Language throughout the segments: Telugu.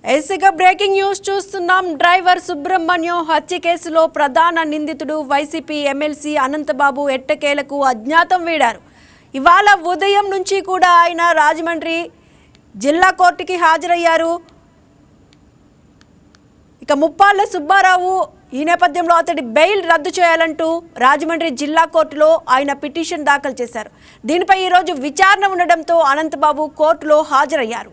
ఏసీగా బ్రేకింగ్ న్యూస్ చూస్తున్నాం. డ్రైవర్ సుబ్రహ్మణ్యం హత్య కేసులో ప్రధాన నిందితుడు వైసీపీ ఎమ్మెల్సీ అనంతబాబు ఎట్టకేలకు అజ్ఞాతం వీడారు. ఇవాళ ఉదయం నుంచి కూడా ఆయన రాజమండ్రి జిల్లా కోర్టుకి హాజరయ్యారు. ఇక ముప్పాళ్ల సుబ్బారావు ఈ నేపథ్యంలో అతడి బెయిల్ రద్దు చేయాలంటూ రాజమండ్రి జిల్లా కోర్టులో ఆయన పిటిషన్ దాఖలు చేశారు. దీనిపై ఈరోజు విచారణ ఉండడంతో అనంతబాబు కోర్టులో హాజరయ్యారు.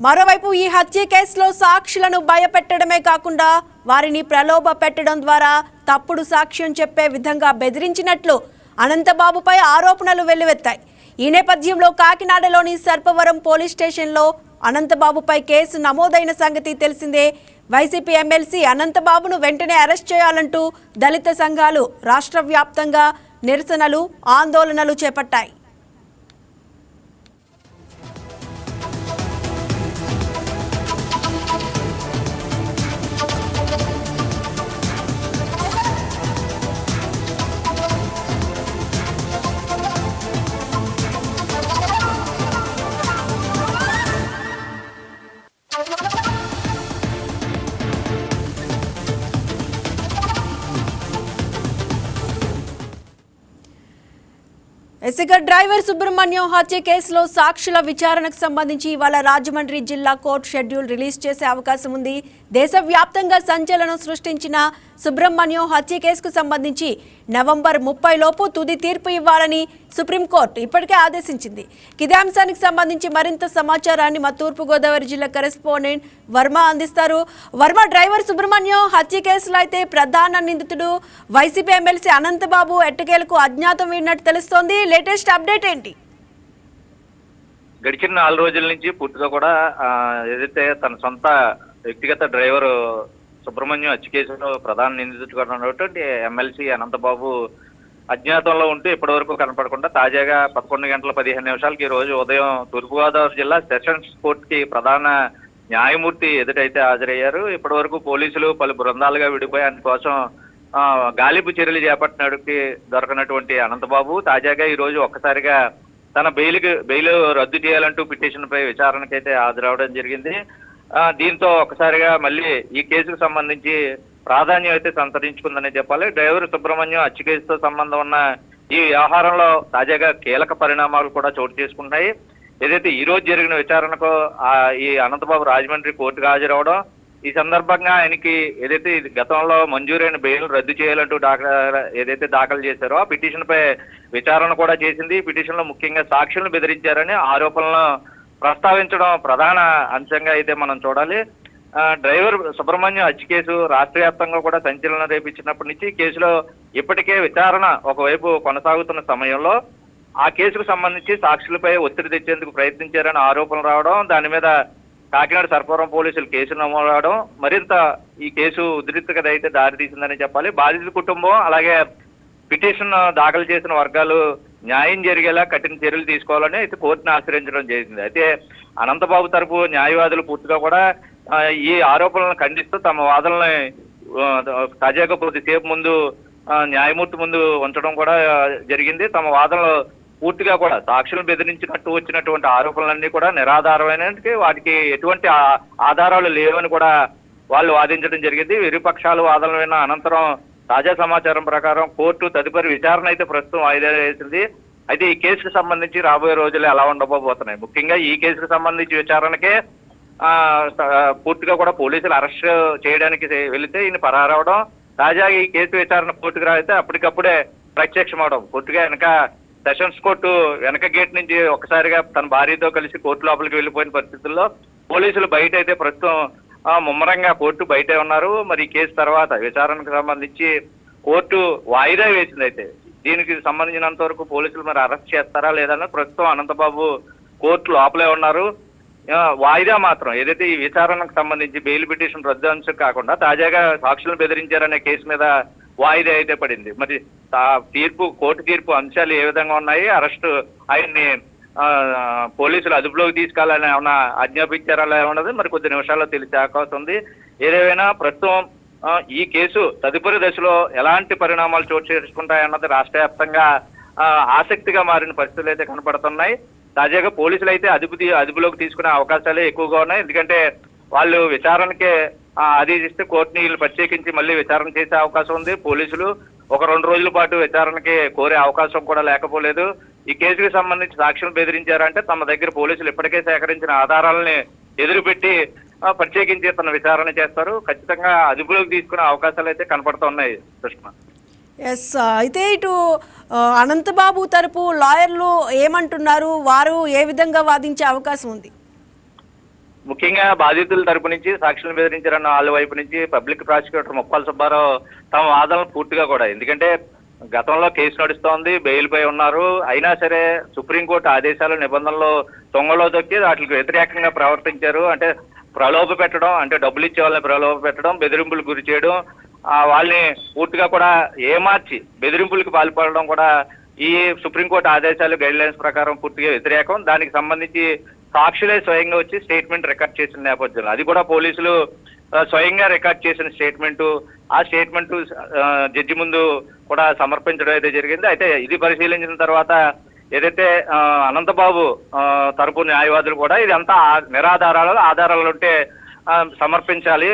మరోవైపు ఈ హత్య కేసులో సాక్షులను భయపెట్టడమే కాకుండా వారిని ప్రలోభ పెట్టడం ద్వారా తప్పుడు సాక్ష్యం చెప్పే విధంగా బెదిరించినట్లు అనంతబాబుపై ఆరోపణలు వెల్లువెత్తాయి. ఈ నేపథ్యంలో కాకినాడలోని సర్పవరం పోలీస్ స్టేషన్లో అనంతబాబుపై కేసు నమోదైన సంగతి తెలిసిందే. వైసీపీ ఎమ్మెల్సీ అనంతబాబును వెంటనే అరెస్ట్ చేయాలంటూ దళిత సంఘాలు రాష్ట్ర వ్యాప్తంగా నిరసనలు, ఆందోళనలు చేపట్టాయి. ఎస్సీగా డ్రైవర్ సుబ్రహ్మణ్యం హత్య కేసులో సాక్షుల విచారణకు సంబంధించి ఇవాళ రాజమండ్రి జిల్లా కోర్టు షెడ్యూల్ రిలీజ్ చేసే అవకాశం ఉంది. దేశవ్యాప్తంగా సంచలనం సృష్టించిన సుబ్రహ్మణ్యం హత్య కేసుకు సంబంధించి నవంబర్ 30 లోపు తుది తీర్పు ఇవ్వాలని సుప్రీంకోర్టు ఇప్పటికే ఆదేశించింది. ఇదే అంశానికి సంబంధించి మరింత సమాచారాన్ని మా తూర్పుగోదావరి జిల్లా కరెస్పాండెంట్ వర్మ అందిస్తారు. వర్మ, డ్రైవర్ సుబ్రహ్మణ్యం హత్య కేసులో అయితే ప్రధాన నిందితుడు వైసీపీ ఎమ్మెల్సీ అనంతబాబు ఎట్టకేలకు అజ్ఞాతం వీడినట్టు తెలుస్తోంది. లేటెస్ట్ అప్డేట్ ఏంటి? గడిచిన 4 రోజుల నుంచి పూర్తిగా కూడా ఏదైతే తన సొంత వ్యక్తిగత డ్రైవర్ సుబ్రహ్మణ్యం హత్య కేసులో ప్రధాన నిందితుడిగా ఉన్నటువంటి ఎమ్మెల్సీ అనంతబాబు అజ్ఞాతంలో ఉంటూ ఇప్పటి వరకు కనపడకుండా తాజాగా 11:15 ఈ రోజు ఉదయం తూర్పుగోదావరి జిల్లా సెషన్స్ కోర్టుకి ప్రధాన న్యాయమూర్తి ఎదుటైతే హాజరయ్యారు. ఇప్పటి వరకు పోలీసులు పలు బృందాలుగా విడిపోయి ఆయన కోసం గాలింపు చర్యలు చేపట్టినడికి దొరకనటువంటి అనంతబాబు తాజాగా ఈ రోజు ఒక్కసారిగా తన బెయిల్ రద్దు చేయాలంటూ పిటిషన్ పై విచారణకైతే హాజరవడం జరిగింది. దీంతో ఒకసారిగా మళ్ళీ ఈ కేసుకు సంబంధించి ప్రాధాన్యం అయితే సంతరించుకుందని చెప్పాలి. డ్రైవర్ సుబ్రహ్మణ్యం హత్య కేసుతో సంబంధం ఉన్న ఈ వ్యవహారంలో తాజాగా కీలక పరిణామాలు కూడా చోటు చేసుకుంటున్నాయి. ఏదైతే ఈ రోజు జరిగిన విచారణకు ఈ అనంతబాబు రాజమండ్రి కోర్టుకు హాజరవడం, ఈ సందర్భంగా ఆయనకి ఏదైతే గతంలో మంజూరైన బెయిల్ రద్దు చేయాలంటూ ఏదైతే దాఖలు చేశారో ఆ పిటిషన్ పై విచారణ కూడా చేసింది. పిటిషన్ లో ముఖ్యంగా సాక్షులను బెదిరించారని ఆరోపణలను ప్రస్తావించడం ప్రధాన అంశంగా అయితే మనం చూడాలి. డ్రైవర్ సుబ్రహ్మణ్యం హత్య కేసు రాష్ట్ర వ్యాప్తంగా కూడా సంచలనం రేపించినప్పటి నుంచి కేసులో ఇప్పటికే విచారణ ఒకవైపు కొనసాగుతున్న సమయంలో ఆ కేసుకు సంబంధించి సాక్షులపై ఒత్తిడి తెచ్చేందుకు ప్రయత్నించారని ఆరోపణలు రావడం, దాని మీద కాకినాడ సర్పవరం పోలీసులు కేసు నమోదు అవడం మరింత ఈ కేసు ఉద్రిక్తత అయితే దారితీసిందని చెప్పాలి. బాధితుల కుటుంబం అలాగే పిటిషన్ దాఖలు చేసిన వర్గాలు న్యాయం జరిగేలా కఠిన చర్యలు తీసుకోవాలని అయితే కోర్టును ఆశ్రయించడం జరిగింది. అయితే అనంతబాబు తరపు న్యాయవాదులు పూర్తిగా కూడా ఈ ఆరోపణలను ఖండిస్తూ తమ వాదనల్ని తాజాగా కొద్దిసేపు ముందు న్యాయమూర్తి ముందు ఉంచడం కూడా జరిగింది. తమ వాదనలు పూర్తిగా కూడా సాక్షులను బెదిరించినట్టు వచ్చినటువంటి ఆరోపణలన్నీ కూడా నిరాధారమైన వాటికి ఎటువంటి ఆధారాలు లేవని కూడా వాళ్ళు వాదించడం జరిగింది. ఇరుపక్షాలు వాదనలు విన్న అనంతరం తాజా సమాచారం ప్రకారం కోర్టు తదుపరి విచారణ అయితే ప్రస్తుతం వాయిదా వేసింది. అయితే ఈ కేసుకు సంబంధించి రాబోయే రోజులు ఎలా ఉండబోతున్నాయి, ముఖ్యంగా ఈ కేసుకు సంబంధించి విచారణకే పూర్తిగా కూడా పోలీసులు అరెస్ట్ చేయడానికి వెళితే ఈయన పరారవడం, తాజాగా ఈ కేసు విచారణ కోర్టుకు రాయితే అప్పటికప్పుడే ప్రత్యక్షం అవడం, కోర్టుగా వెనక సెషన్స్ కోర్టు వెనక గేట్ నుంచి ఒక్కసారిగా తన భార్యతో కలిసి కోర్టు లోపలికి వెళ్ళిపోయిన పరిస్థితుల్లో పోలీసులు బయట అయితే ప్రస్తుతం ముమ్మరంగా కోర్టు బయటే ఉన్నారు. మరి ఈ కేసు తర్వాత విచారణకు సంబంధించి కోర్టు వాయిదా వేసింది. అయితే దీనికి సంబంధించినంత వరకు పోలీసులు మరి అరెస్ట్ చేస్తారా లేదని ప్రస్తుతం అనంతబాబు కోర్టు లోపలే ఉన్నారు. వాయిదా మాత్రం ఏదైతే ఈ విచారణకు సంబంధించి బెయిల్ పిటిషన్ రద్దు అంశం కాకుండా తాజాగా సాక్షులను బెదిరించారనే కేసు మీద వాయిదా అయితే పడింది. మరి కోర్టు తీర్పు అంశాలు ఏ విధంగా ఉన్నాయి, అరెస్టు ఆయన్ని పోలీసులు అదుపులోకి తీసుకెళ్లాలని ఏమన్నా ఆజ్ఞాపించారా ఉన్నది మరి కొద్ది నిమిషాల్లో తెలిసే అవకాశం ఉంది. ఏదేమైనా ప్రస్తుతం ఈ కేసు తదుపరి దశలో ఎలాంటి పరిణామాలు చోటు చేసుకుంటాయన్నది రాష్ట్ర వ్యాప్తంగా ఆసక్తిగా మారిన పరిస్థితులు అయితే కనపడుతున్నాయి. తాజాగా పోలీసులు అయితే అదుపులోకి తీసుకునే అవకాశాలే ఎక్కువగా ఉన్నాయి. ఎందుకంటే వాళ్ళు విచారణకే ఆదేశిస్తే కోర్టుని వీళ్ళు ప్రత్యేకించి మళ్ళీ విచారణ చేసే అవకాశం ఉంది. పోలీసులు ఒక 2 రోజుల పాటు విచారణకి కోరే అవకాశం కూడా లేకపోలేదు. ఈ కేసుకి సంబంధించి సాక్షులు బెదిరించారంటే తమ దగ్గర పోలీసులు ఇప్పటికే సేకరించిన ఆధారాలని ఎదురుపెట్టి ప్రత్యేకించి తన విచారణ చేస్తారు. ఖచ్చితంగా అదుపులోకి తీసుకునే అవకాశాలు అయితే కనపడుతూ ఉన్నాయి సుష్మా. ఎస్, అయితే ఇటు అనంతబాబు తరపు లాయర్లు ఏమంటున్నారు, వారు ఏ విధంగా వాదించే అవకాశం ఉంది? ముఖ్యంగా బాధితుల తరపు నుంచి సాక్షులను బెదిరించారన్న వాళ్ళ వైపు నుంచి పబ్లిక్ ప్రాసిక్యూటర్ ముప్పాల సుబ్బారావు తమ వాదనలు పూర్తిగా కూడా, ఎందుకంటే గతంలో కేసు నడుస్తోంది, బెయిల్ పై ఉన్నారు, అయినా సరే సుప్రీంకోర్టు ఆదేశాలు నిబంధనలు తొంగలో దొక్కి వాటికి వ్యతిరేకంగా ప్రవర్తించారు. అంటే ప్రలోభ పెట్టడం, అంటే డబ్బులు ఇచ్చే వాళ్ళని ప్రలోభ పెట్టడం, బెదిరింపులకు గురి చేయడం, వాళ్ళని పూర్తిగా కూడా ఏమార్చి బెదిరింపులకు పాల్పడడం కూడా ఈ సుప్రీంకోర్టు ఆదేశాలు గైడ్ లైన్స్ ప్రకారం పూర్తిగా వ్యతిరేకం. దానికి సంబంధించి సాక్షులే స్వయంగా వచ్చి స్టేట్మెంట్ రికార్డ్ చేసిన నేపథ్యంలో, అది కూడా పోలీసులు స్వయంగా రికార్డ్ చేసిన స్టేట్మెంటు, ఆ స్టేట్మెంటు జడ్జి ముందు కూడా సమర్పించడం అయితే జరిగింది. అయితే ఇది పరిశీలించిన తర్వాత ఏదైతే అనంతబాబు తరపు న్యాయవాదులు కూడా ఇది అంతా ఆధారాలు ఉంటే సమర్పించాలి,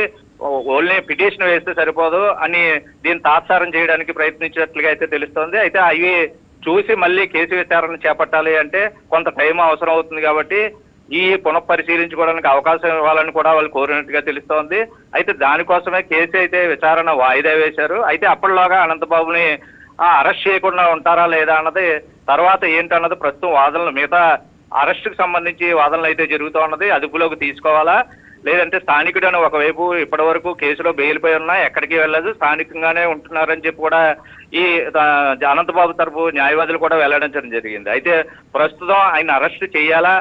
ఓన్లీ పిటిషన్ వేస్తే సరిపోదు అని దీన్ని తాత్సారం చేయడానికి ప్రయత్నించినట్లుగా అయితే తెలుస్తోంది. అయితే అవి చూసి మళ్ళీ కేసు విచారణ చేపట్టాలి అంటే కొంత టైం అవసరం అవుతుంది. కాబట్టి ఈ పునఃపరిశీలించుకోవడానికి అవకాశం ఇవ్వాలని కూడా వాళ్ళు కోరినట్టుగా తెలుస్తోంది. అయితే దానికోసమే కేసు అయితే విచారణ వాయిదా వేశారు. అయితే అప్పటిలోగా అనంతబాబుని అరెస్ట్ చేయకుండా ఉంటారా లేదా అన్నది తర్వాత ఏంటన్నది ప్రస్తుతం వాదనలు, మిగతా అరెస్టుకు సంబంధించి వాదనలు అయితే జరుగుతూ ఉన్నది. అదుపులోకి తీసుకోవాలా లేదంటే స్థానికుడని ఒకవైపు ఇప్పటి వరకు కేసులో బెయిల్ పై ఉన్నా ఎక్కడికి వెళ్ళదు, స్థానికంగానే ఉంటున్నారని చెప్పి కూడా ఈ అనంతబాబు తరపు న్యాయవాదులు కూడా వెల్లడించడం జరిగింది. అయితే ప్రస్తుతం ఆయన అరెస్ట్ చేయాలా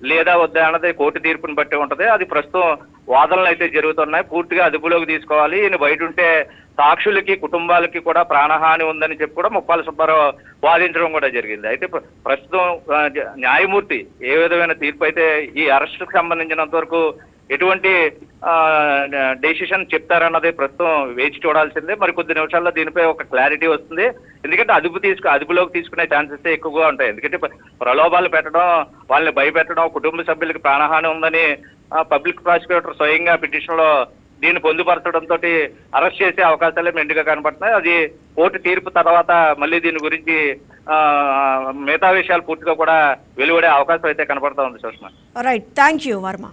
లేదా వద్దా అన్నది కోర్టు తీర్పుని బట్టి ఉంటది. అది ప్రస్తుతం వాదనలు అయితే జరుగుతున్నాయి. పూర్తిగా అదుపులోకి తీసుకోవాలి, ఈయన బయట ఉంటే సాక్షులకి కుటుంబాలకి కూడా ప్రాణహాని ఉందని చెప్పి కూడా ముప్పాల సుబ్బారావు వాదించడం కూడా జరిగింది. అయితే ప్రస్తుతం న్యాయమూర్తి ఏ విధమైన తీర్పు అయితే ఈ అరెస్టుకు సంబంధించినంత వరకు ఎటువంటి డెసిషన్ చెప్తారన్నది ప్రస్తుతం వేచి చూడాల్సిందే. మరి కొద్ది నిమిషాల్లో దీనిపై ఒక క్లారిటీ వస్తుంది. ఎందుకంటే అదుపులోకి తీసుకునే ఛాన్సెస్ ఎక్కువగా ఉంటాయి. ఎందుకంటే ప్రలోభాలు పెట్టడం, వాళ్ళని భయపెట్టడం, కుటుంబ సభ్యులకి ప్రాణహాని ఉందని పబ్లిక్ ప్రాసిక్యూటర్ స్వయంగా పిటిషన్ లో దీన్ని పొందుపరచడంతో అరెస్ట్ చేసే అవకాశాలే మెండుగా కనబడుతున్నాయి. అది కోర్టు తీర్పు తర్వాత మళ్ళీ దీని గురించి మిగతా విషయాలు పూర్తిగా కూడా వెలువడే అవకాశం అయితే కనబడతా ఉంది Sushma. Right, thank you Varma.